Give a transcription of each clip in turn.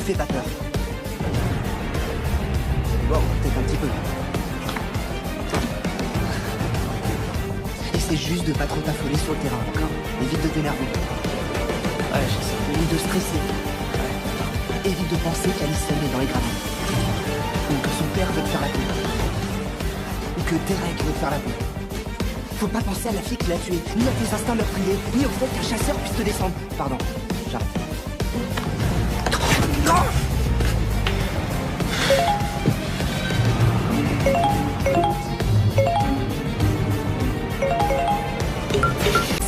fais pas peur. Bon, peut-être un petit peu. Essaie juste de pas trop t'affoler sur le terrain, d'accord? Évite de t'énerver. Ouais, je sais. Ni de stresser. Évite de penser qu'Alison est dans les gravats. Ou que son père veut te faire la peau. Ou que Derek veut te faire la peau. Faut pas penser à la fille qui l'a tué, ni à tes instincts meurtriers, ni au fait qu'un chasseur puisse te descendre. Pardon, j'arrête. Non!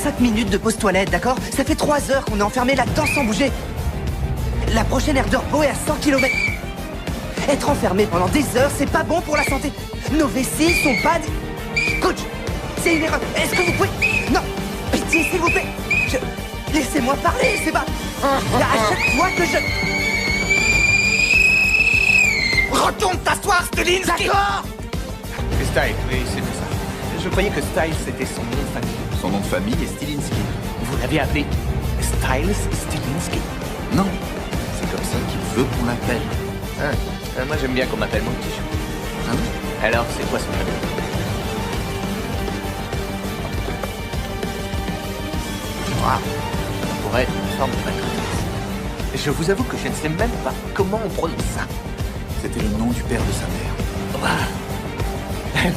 5 minutes de pause toilette, d'accord? Ça fait 3 heures qu'on est enfermé là-dedans sans bouger. La prochaine aire de repos est à 100 km. Être enfermé pendant des heures, c'est pas bon pour la santé. Nos vessies sont pas... Coach, c'est une erreur. Est-ce que vous pouvez... Non, pitié, s'il vous plaît. Laissez-moi parler, c'est pas... À chaque fois que je... Retourne t'asseoir, Stilinski. D'accord. Styles, oui, c'est ça. Je croyais que Styles c'était son nom de famille. Son nom de famille est Stilinski. Vous l'avez appelé Styles Stilinski? Non, c'est comme ça qu'il veut qu'on l'appelle. Moi j'aime bien qu'on m'appelle mon petit chou. Hein? Alors, c'est quoi son prénom? Wow, ça pourrait être une forme de maîtrise. Je vous avoue que je ne sais même pas comment on prononce ça. C'était le nom du père de sa mère. Wow.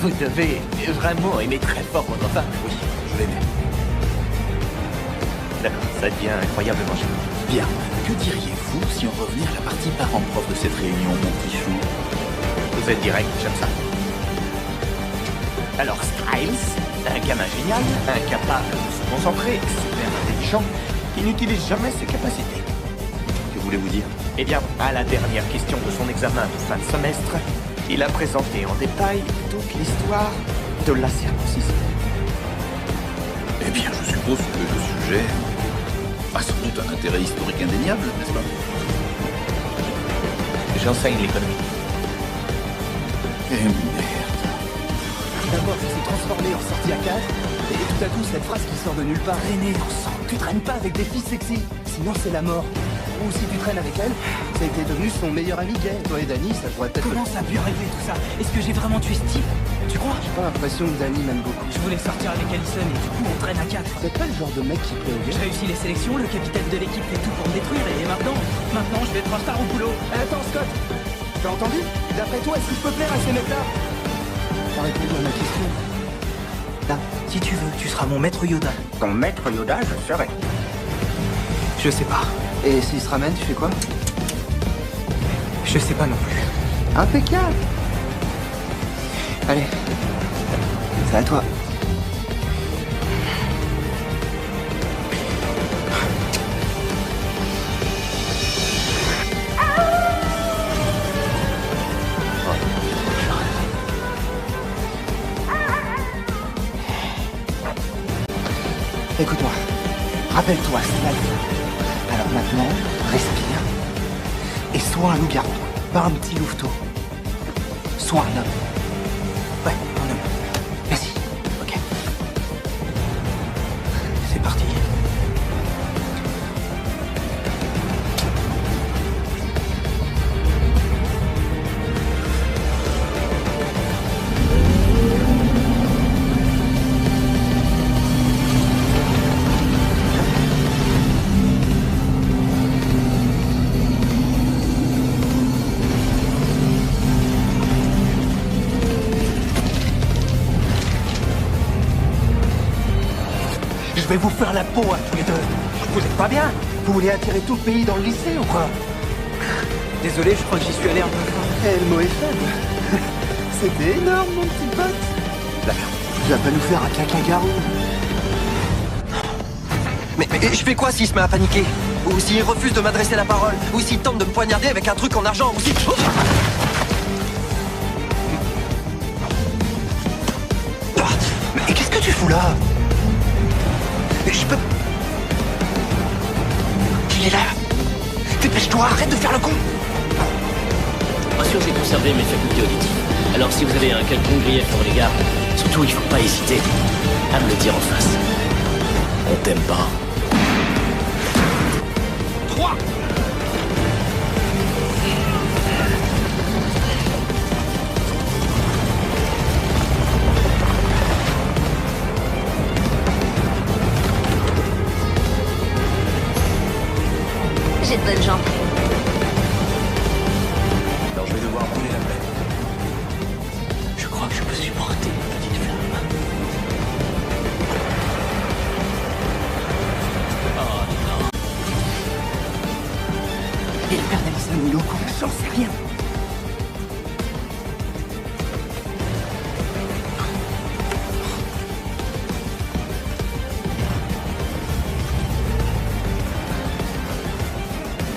Vous devez vraiment aimer très fort votre femme. Oui, je l'aimais. D'accord, ça devient incroyablement génial. Bien, que diriez-vous si on revenait à la partie parent-prof de cette réunion, mon petit chou? Vous êtes direct, j'aime ça. Alors, Styles, un gamin génial, incapable de se concentrer, super intelligent, qui n'utilise jamais ses capacités. Que voulez-vous dire? Eh bien, à la dernière question de son examen de fin de semestre, il a présenté en détail toute l'histoire de la circoncision. Eh bien, je suppose que le sujet a sans doute un intérêt historique indéniable, n'est-ce pas? J'enseigne l'économie. Eh merde. D'abord, ça s'est transformé en sortie à 4, et tout à coup, cette phrase qui sort de nulle part. René, tu traînes pas avec des filles sexy, sinon c'est la mort. Ou si tu traînes avec elle, ça a été devenu son meilleur ami gay. Toi et Danny, ça pourrait peut-être... Comment ça a pu arriver tout ça? Est-ce que j'ai vraiment tué ce type? Tu crois? J'ai pas l'impression que Danny m'aime beaucoup. Je voulais sortir avec Allison et du coup on traîne à 4. C'est pas le genre de mec qui plaît aux Je gars. réussis les sélections, le capitaine de l'équipe fait tout pour me détruire et maintenant je vais être en retard au boulot. Attends, Scott, t'as entendu? D'après toi, est-ce que je peux plaire à ces mecs-là? T'as répondu à ma question. Là, si tu veux, tu seras mon maître Yoda. Ton maître Yoda, je serai. Je sais pas. Et s'il se ramène, tu fais quoi? Je sais pas non plus. Impeccable. Allez, c'est à toi. Écoute-moi, rappelle-toi, c'est la vie. Alors maintenant, respire. Et sois un loup-garou, pas un petit louveteau. Sois un homme. Ouais, un homme. Merci. Ok. C'est parti. Je vais vous faire la peau à tous les deux. Vous êtes pas bien? Vous voulez attirer tout le pays dans le lycée ou quoi? Désolé, je crois que j'y suis allé un peu fort. Eh, le mot est faible. C'était énorme, mon petit pote. D'accord. Tu vas pas nous faire un caca-garou. Mais je fais quoi s'il se met à paniquer? Ou s'il refuse de m'adresser la parole? Ou s'il tente de me poignarder avec un truc en argent? Ou si... Mais qu'est-ce que tu fous là? Je peux... Il est là. Dépêche-toi, arrête de faire le con. Bien sûr, j'ai conservé mes facultés auditives. Alors si vous avez un quelconque grief pour les gars, surtout il faut pas hésiter à me le dire en face. On t'aime pas. 3. peux supporter une petite flamme. Oh non. Et le père d'Alison, il est au courant, j'en sais rien.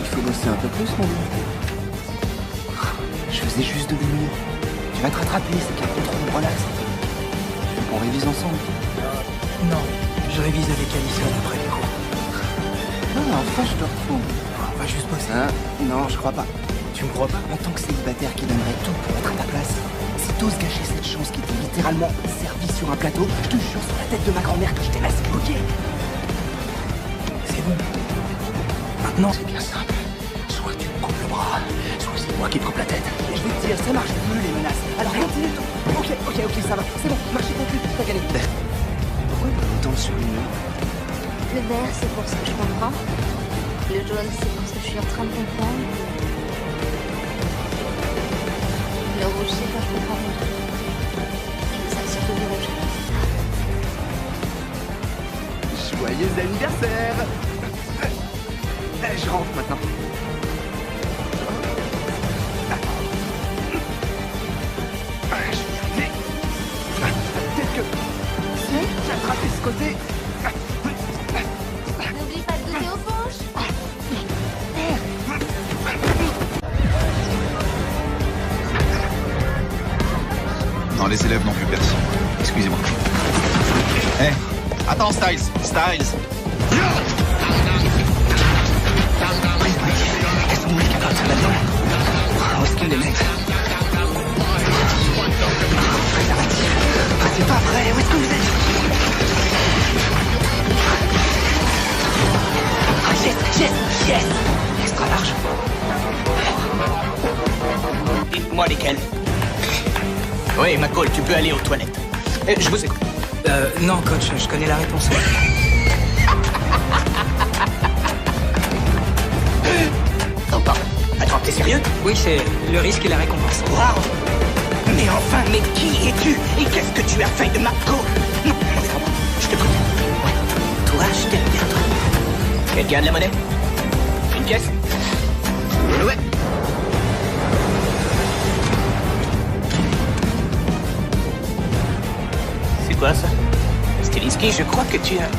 Il faut bosser un peu plus, mon gars. Je faisais juste de l'humour. Tu vas te rattraper, c'est qu'un peu trop relax. Tu veux qu'on révise ensemble? Non, je révise avec Alison après le cours. Non, enfin, je te reprends. On va juste bosser. Hein? Non, je crois pas. Tu me crois pas? En tant que célibataire qui donnerait tout pour être à ta place, si t'oses gâcher cette chance qui t'est littéralement servie sur un plateau, je te jure sur la tête de ma grand-mère que je t'ai laissé bloquer. C'est bon. Maintenant, c'est bien simple. Soit tu me coupes le bras, soit c'est moi qui te coupe la tête. Et je vais te dire, ça marche plus les menaces. Alors continue tout. Ok, ça va. C'est bon, marché conclu, t'as gagné. Pourquoi t'as autant de surlignes? Le vert, c'est pour ce que je comprends. Le jaune, c'est pour ce que je suis en train de comprendre. Le rouge, c'est quand je comprends rien. Je me sers surtout du rouge. Joyeux anniversaire. Je rentre maintenant. Peut-être que si tu attrapé ce côté. N'oublie pas de goûter aux poches. Non, les élèves n'ont plus personne. Excusez-moi. Hé, attends, Styles. Styles. Où est-ce qu'il est, mec? C'est pas vrai, où est-ce que vous êtes? Yes! Extra large. Dites-moi lesquels. Oui, McCall, tu peux aller aux toilettes. Je vous écoute. Non, coach, je connais la réponse. Oh, pardon. Attends, t'es sérieux? Oui, c'est le risque et la récompense. Wow. Mais enfin, mais qui es-tu? Et qu'est-ce que tu as fait de McCall? Non, je te connais. Ouais. Toi, je t'aime bien, toi. Quelqu'un a de la monnaie? Une pièce? Ouais. C'est quoi ça? Stilinski, je crois que tu as...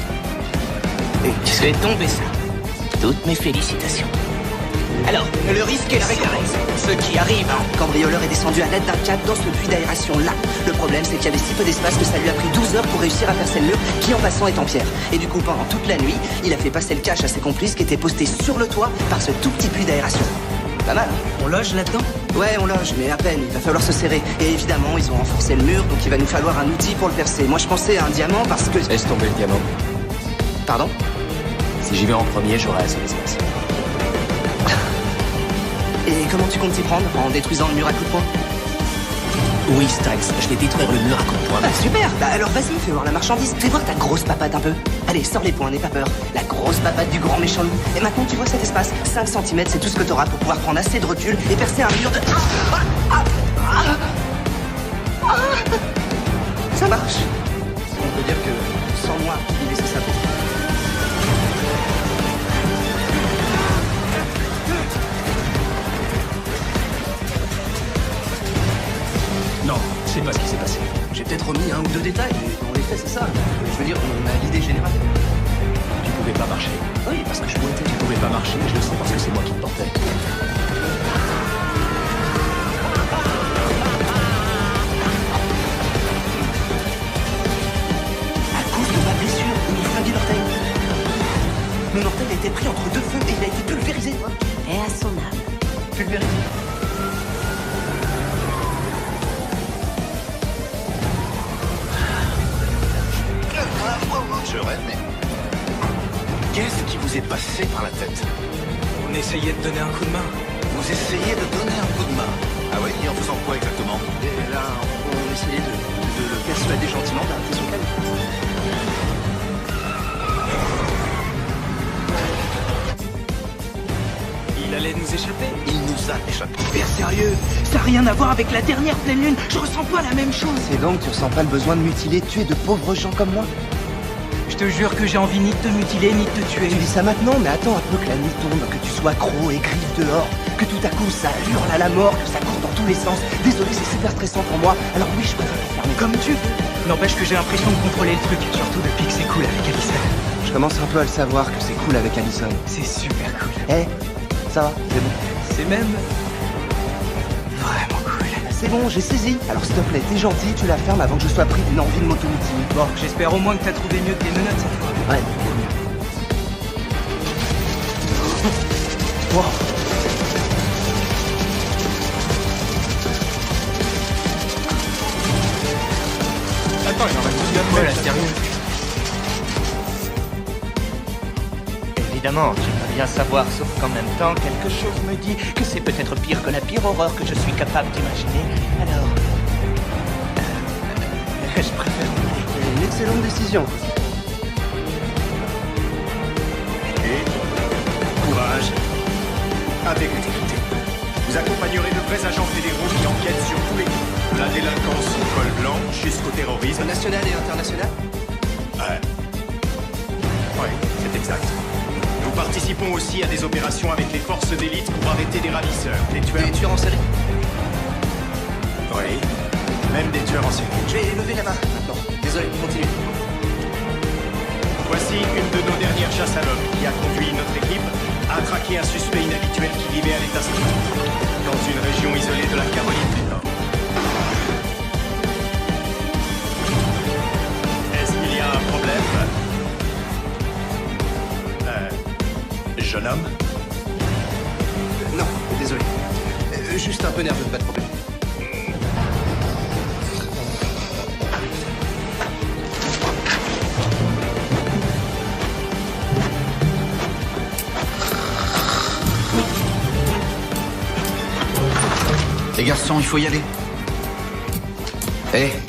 Et tu fais tomber ça. Toutes mes félicitations. Alors, le risque est la récompense. Ceux qui arrivent, hein. Le cambrioleur est descendu à l'aide d'un câble dans ce puits d'aération-là. Le problème, c'est qu'il y avait si peu d'espace que ça lui a pris 12 heures pour réussir à percer le mur, qui en passant est en pierre. Et du coup, pendant toute la nuit, il a fait passer le cash à ses complices qui étaient postés sur le toit par ce tout petit puits d'aération. Pas mal. On loge là-dedans? Ouais, on loge, mais à peine, il va falloir se serrer. Et évidemment, ils ont renforcé le mur, donc il va nous falloir un outil pour le percer. Moi, je pensais à un diamant parce que... Laisse tomber le diamant. Pardon? Si j'y vais en premier, j'aurai assez d'espace. Et comment tu comptes t'y prendre? En détruisant le mur à coups de poing? Oui, Styles, je vais détruire le mur à coups de poing. Bah super! Bah alors vas-y, fais voir la marchandise. Fais voir ta grosse papate un peu. Allez, sors les poings, n'aie pas peur. La grosse papate du grand méchant loup. Et maintenant, tu vois cet espace? 5 cm, c'est tout ce que t'auras pour pouvoir prendre assez de recul et percer un mur de... Ça marche. On peut dire que, sans moi, il est ça. Non, je sais pas ce qui s'est passé. J'ai peut-être remis un ou deux détails, mais dans les faits, c'est ça. Je veux dire, on a l'idée générale. Tu pouvais pas marcher. Oui, parce que je pointais. Tu pouvais pas marcher, je le sais parce que c'est moi qui te portais. À cause de ma blessure, il m'a flingué l'orteil. Mon orteil a été pris entre deux feux et il a été pulvérisé. Et à son âme. Pulvérisé. Je rêve, mais... Qu'est-ce qui vous est passé par la tête? On essayait de donner un coup de main. Vous essayez de donner un coup de main. Ah oui, et en faisant quoi exactement? Et là, on essayait de le persuader gentiment d'arrêter son calme. Il allait nous échapper. Il nous ça t'échappe. Père, sérieux, ça n'a rien à voir avec la dernière pleine lune. Je ressens pas la même chose. C'est donc tu ressens pas le besoin de mutiler, tuer de pauvres gens comme moi? Je te jure que j'ai envie ni de te mutiler, ni de te tuer. Tu dis ça maintenant, mais attends un peu que la nuit tombe, que tu sois accro et griffe dehors, que tout à coup ça hurle à la mort, que ça court dans tous les sens. Désolé, c'est super stressant pour moi, alors oui, je préfère l'enfermer. Comme tu veux. N'empêche que j'ai l'impression de contrôler le truc, surtout depuis que c'est cool avec Alison. Je commence un peu à le savoir que c'est cool avec Alison. C'est super cool. Eh, ça va, c'est bon. C'est même... vraiment cool. C'est bon, j'ai saisi. Alors s'il te plaît, t'es gentil, tu la fermes avant que je sois pris d'une envie de m'automutiler. Bon, j'espère au moins que t'as trouvé mieux que les menottes cette fois. Ouais. Wow. Attends, il en reste une autre. Voilà, sérieux. Évidemment, j'aimerais bien savoir, sauf qu'en même temps, quelque chose me dit que c'est peut-être pire que la pire horreur que je suis capable d'imaginer. Alors... je préfère oublier. C'est une excellente décision. Et courage, avec intégrité. Vous accompagnerez de vrais agents fédéraux qui enquêtent sur tous les groupes. De la délinquance au col blanc jusqu'au terrorisme. National et international? Ouais, c'est exact. Nous participons aussi à des opérations avec les forces d'élite pour arrêter des ravisseurs, des tueurs... Des tueurs en série? Oui, même des tueurs en série. Je vais lever la main maintenant. Désolé, continue. Voici une de nos dernières chasses à l'homme qui a conduit notre équipe à traquer un suspect inhabituel qui vivait à l'état civil dans une région isolée de la Caroline du Nord. Est-ce qu'il y a un problème? Jeune homme? Non, désolé. Juste un peu nerveux, pas de problème. Les garçons, il faut y aller.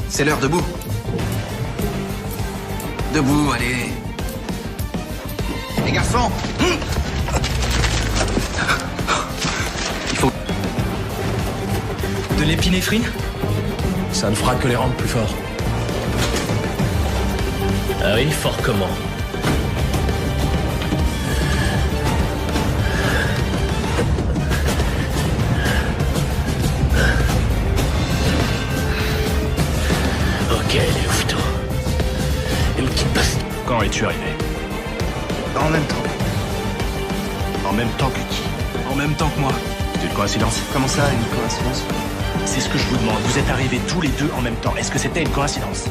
C'est l'heure, debout. Debout, allez. Les garçons, il faut... De l'épinéphrine? Ça ne fera que les rendre plus forts. Ah oui, fort comment? Ok, les louveteaux. Une petite passe. Quand es-tu arrivé? En même temps. En même temps que qui? En même temps que moi. C'est une coïncidence? Comment ça, une coïncidence? C'est ce que je vous demande. Vous êtes arrivés tous les deux en même temps. Est-ce que c'était une coïncidence?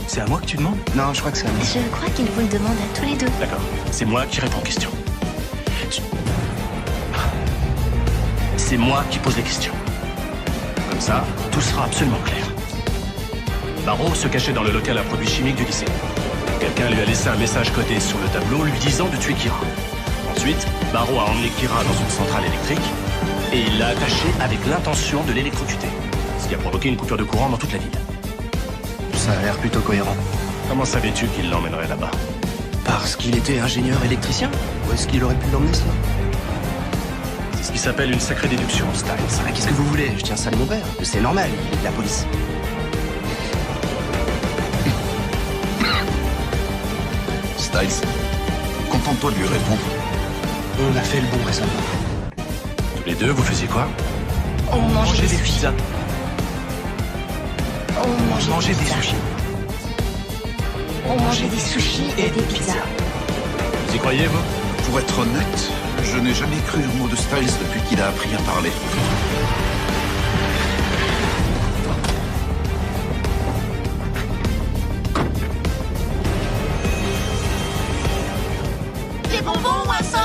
C'est à moi que tu demandes? Non, je crois que c'est à moi. Je crois qu'il vous le demande à tous les deux. D'accord. C'est moi qui réponds aux questions. C'est moi qui pose les questions. Comme ça, tout sera absolument clair. Barreau se cachait dans le local à produits chimiques du lycée. Quelqu'un lui a laissé un message codé sur le tableau lui disant de tuer Kira. Ensuite, Barreau a emmené Kira dans une centrale électrique et il l'a attachée avec l'intention de l'électrocuter. Ce qui a provoqué une coupure de courant dans toute la ville. Ça a l'air plutôt cohérent. Comment savais-tu qu'il l'emmènerait là-bas? Parce qu'il était ingénieur électricien? Où est-ce qu'il aurait pu l'emmener, ça? C'est ce qui s'appelle une sacrée déduction, Styles. Ah, qu'est-ce que vous voulez? Je tiens ça de mon père. C'est normal, il est de la police. Styles, contente-toi de lui répondre. On a fait le bon raisonnement. Tous les deux, vous faisiez quoi? On mangeait des sushis. pizzas. On Manger des sushis. On mangeait des sushis et des pizzas. Vous y croyez, vous? Pour être honnête, je n'ai jamais cru un mot de Styles depuis qu'il a appris à parler. Des bonbons, Vincent!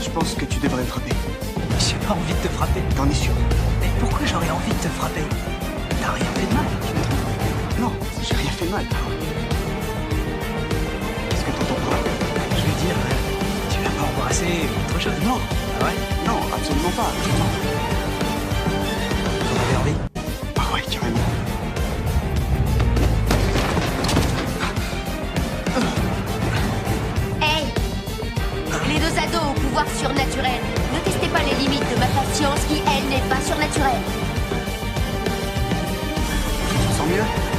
Je pense que tu devrais me frapper. J'ai pas envie de te frapper. T'en es sûr? Mais pourquoi j'aurais envie de te frapper? t'as rien fait de mal, tu me trompes. Non, j'ai rien fait de mal. Qu'est-ce que t'entends par là? Je veux dire, tu l'as pas embrassé ou autre chose? Non. Ah ouais? Non, absolument pas. Non. T'en avais envie? Ah ouais, carrément. Hey! Les deux ados au pouvoir surnaturel, ne testez pas les limites de ma patience qui, elle, n'est pas surnaturelle. Tu te sens mieux?